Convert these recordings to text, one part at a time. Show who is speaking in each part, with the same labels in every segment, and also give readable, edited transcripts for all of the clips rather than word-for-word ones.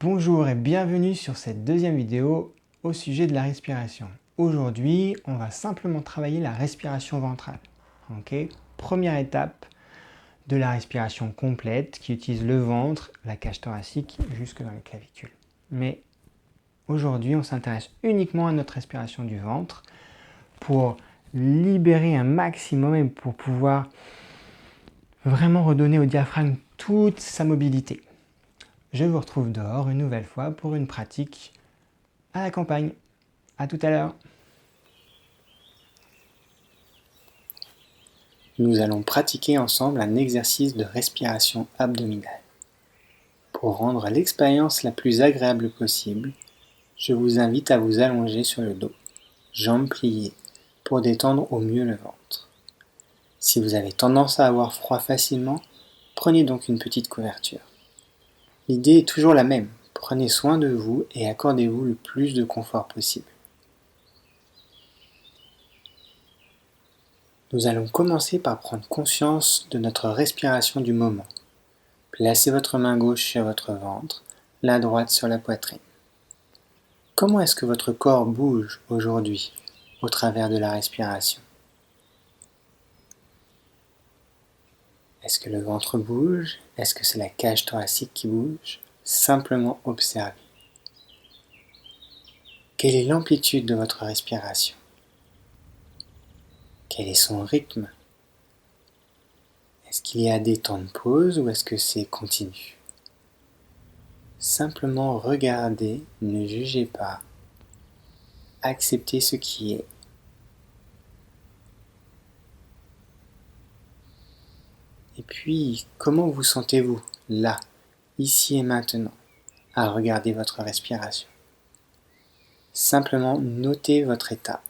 Speaker 1: Bonjour et bienvenue sur cette deuxième vidéo au sujet de la respiration. Aujourd'hui, on va simplement travailler la respiration ventrale. Première étape de la respiration complète qui utilise le ventre, la cage thoracique jusque dans les clavicules. Mais aujourd'hui, on s'intéresse uniquement à notre respiration du ventre pour libérer un maximum et pour pouvoir vraiment redonner au diaphragme toute sa mobilité. Je vous retrouve dehors une nouvelle fois pour une pratique à la campagne. À tout à l'heure.
Speaker 2: Nous allons pratiquer ensemble un exercice de respiration abdominale. Pour rendre l'expérience la plus agréable possible, je vous invite à vous allonger sur le dos, jambes pliées, pour détendre au mieux le ventre. Si vous avez tendance à avoir froid facilement, prenez donc une petite couverture. L'idée est toujours la même, prenez soin de vous et accordez-vous le plus de confort possible. Nous allons commencer par prendre conscience de notre respiration du moment. Placez votre main gauche sur votre ventre, la droite sur la poitrine. Comment est-ce que votre corps bouge aujourd'hui au travers de la respiration? Est-ce que le ventre bouge? Est-ce que c'est la cage thoracique qui bouge? Simplement observez. Quelle est l'amplitude de votre respiration? Quel est son rythme? Est-ce qu'il y a des temps de pause ou est-ce que c'est continu? Simplement regardez, ne jugez pas, acceptez ce qui est. Et puis, comment vous sentez-vous là, ici et maintenant, à regarder votre respiration? Simplement notez votre état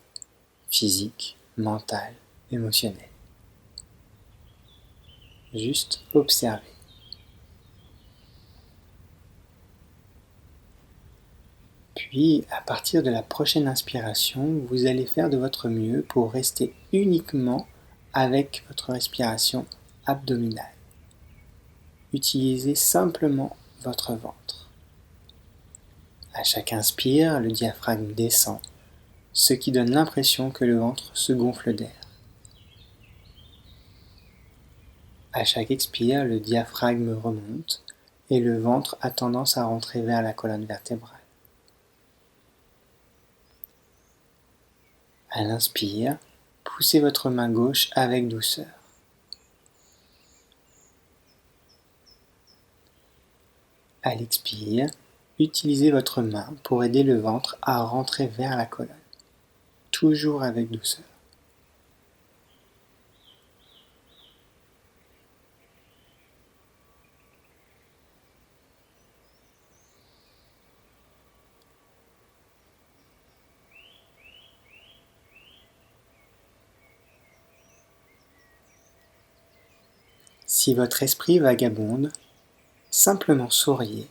Speaker 2: physique, mental, émotionnel. Juste observez. Puis, à partir de la prochaine inspiration, vous allez faire de votre mieux pour rester uniquement avec votre respiration abdominale. Utilisez simplement votre ventre. À chaque inspire, le diaphragme descend, ce qui donne l'impression que le ventre se gonfle d'air. À chaque expire, le diaphragme remonte et le ventre a tendance à rentrer vers la colonne vertébrale. À l'inspire, poussez votre main gauche avec douceur. À l'expire, utilisez votre main pour aider le ventre à rentrer vers la colonne, toujours avec douceur. Si votre esprit vagabonde, simplement souriez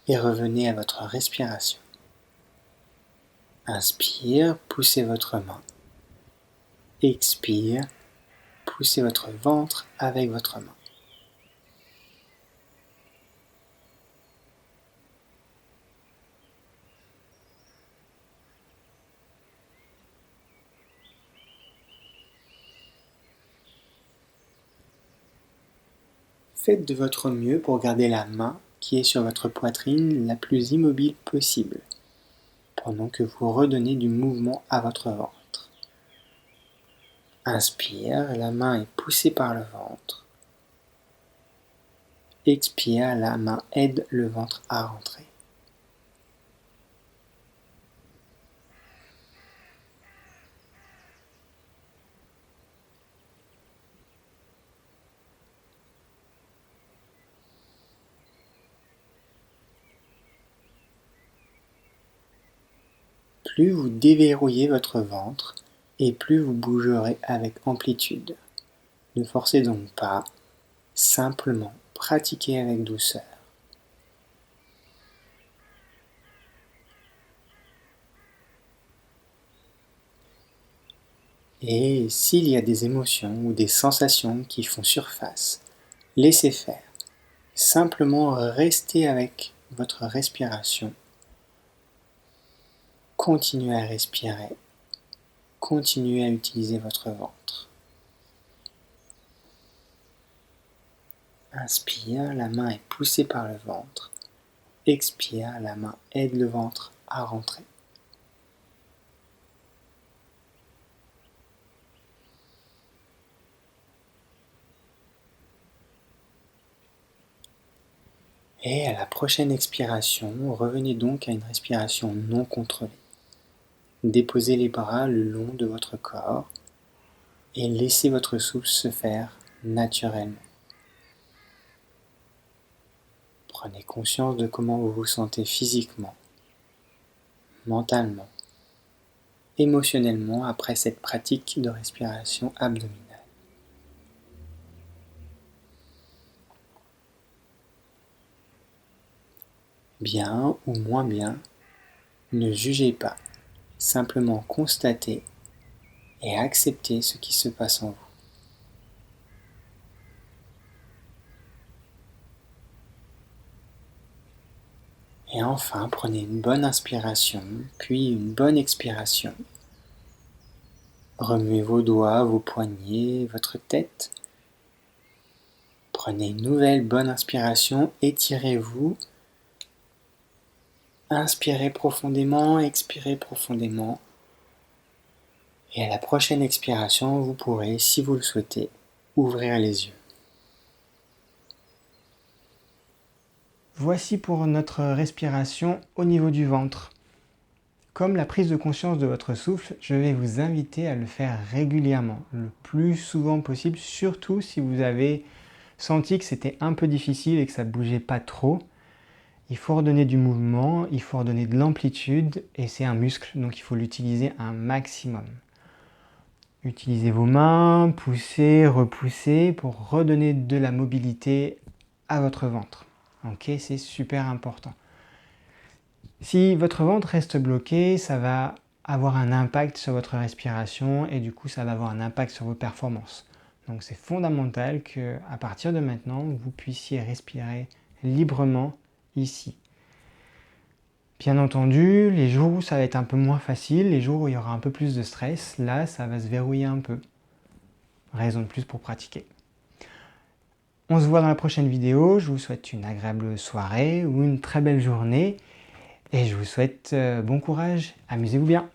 Speaker 2: et revenez à votre respiration. Inspire, poussez votre main. Expire, poussez votre ventre avec votre main. Faites de votre mieux pour garder la main qui est sur votre poitrine la plus immobile possible, pendant que vous redonnez du mouvement à votre ventre. Inspire, la main est poussée par le ventre. Expire, la main aide le ventre à rentrer. Plus vous déverrouillez votre ventre, et plus vous bougerez avec amplitude. Ne forcez donc pas, simplement pratiquez avec douceur. Et s'il y a des émotions ou des sensations qui font surface, laissez faire. Simplement restez avec votre respiration. Continuez à respirer. Continuez à utiliser votre ventre. Inspire, la main est poussée par le ventre. Expire, la main aide le ventre à rentrer. Et à la prochaine expiration, revenez donc à une respiration non contrôlée. Déposez les bras le long de votre corps et laissez votre souffle se faire naturellement. Prenez conscience de comment vous vous sentez physiquement, mentalement, émotionnellement après cette pratique de respiration abdominale. Bien ou moins bien, ne jugez pas, simplement constatez et acceptez ce qui se passe en vous. Et enfin, prenez une bonne inspiration, puis une bonne expiration. Remuez vos doigts, vos poignets, votre tête. Prenez une nouvelle bonne inspiration, étirez-vous. Inspirez profondément, expirez profondément. Et à la prochaine expiration, vous pourrez, si vous le souhaitez, ouvrir les yeux.
Speaker 1: Voici pour notre respiration au niveau du ventre. Comme la prise de conscience de votre souffle, je vais vous inviter à le faire régulièrement, le plus souvent possible, surtout si vous avez senti que c'était un peu difficile et que ça ne bougeait pas trop. Il faut redonner du mouvement, il faut redonner de l'amplitude et c'est un muscle, donc il faut l'utiliser un maximum. Utilisez vos mains, poussez, repoussez pour redonner de la mobilité à votre ventre. Ok, c'est super important. Si votre ventre reste bloqué, ça va avoir un impact sur votre respiration et du coup ça va avoir un impact sur vos performances. Donc c'est fondamental qu'à partir de maintenant, vous puissiez respirer librement ici. Bien entendu, les jours où ça va être un peu moins facile, les jours où il y aura un peu plus de stress, là ça va se verrouiller un peu. Raison de plus pour pratiquer. On se voit dans la prochaine vidéo, je vous souhaite une agréable soirée ou une très belle journée et je vous souhaite bon courage, amusez-vous bien.